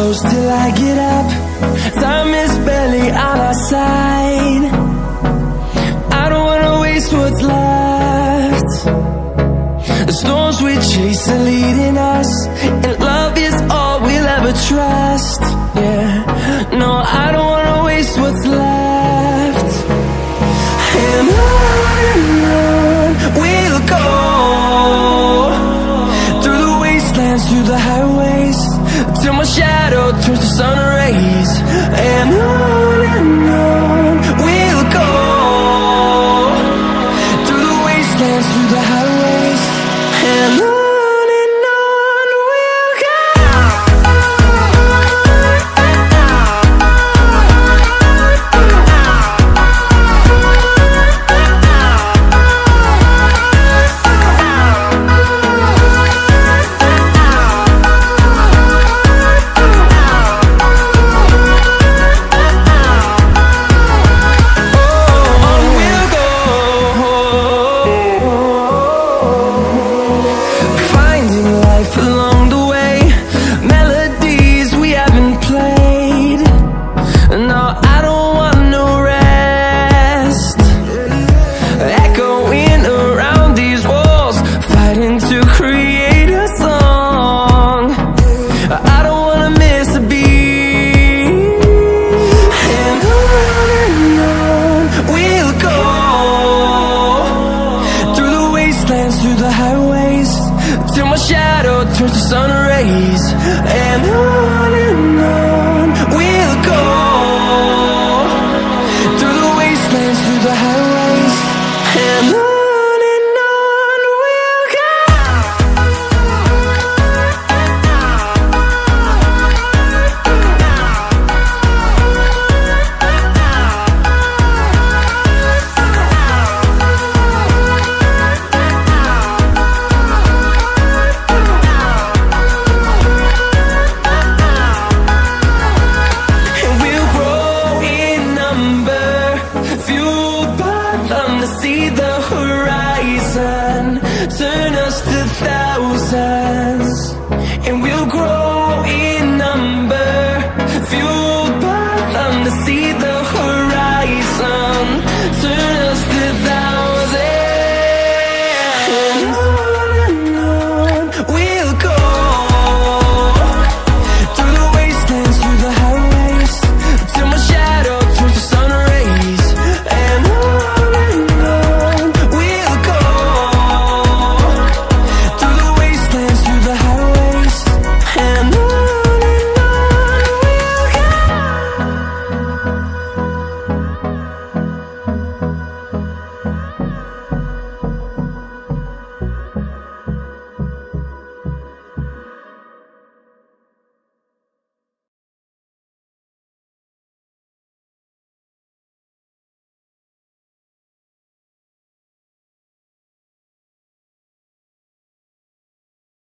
close till I get up. Time is barely on our side. I don't wanna waste what's left. The storms we chase are leading us, and love is all we'll ever trust. Yeah, no, I don't wanna waste what's left. And on we'll go, through the wastelands, through the highways, till my shadow turns to sun rays. And on we'll go, through the wastelands, through the highways, and on we'll go. Through the highways, till my shadow turns to sun rays. And on we'll go, through the wastelands, through the highways, and on we'll go. See the horizon, turn us to thousands, and we'll grow in number, fueled by them to see the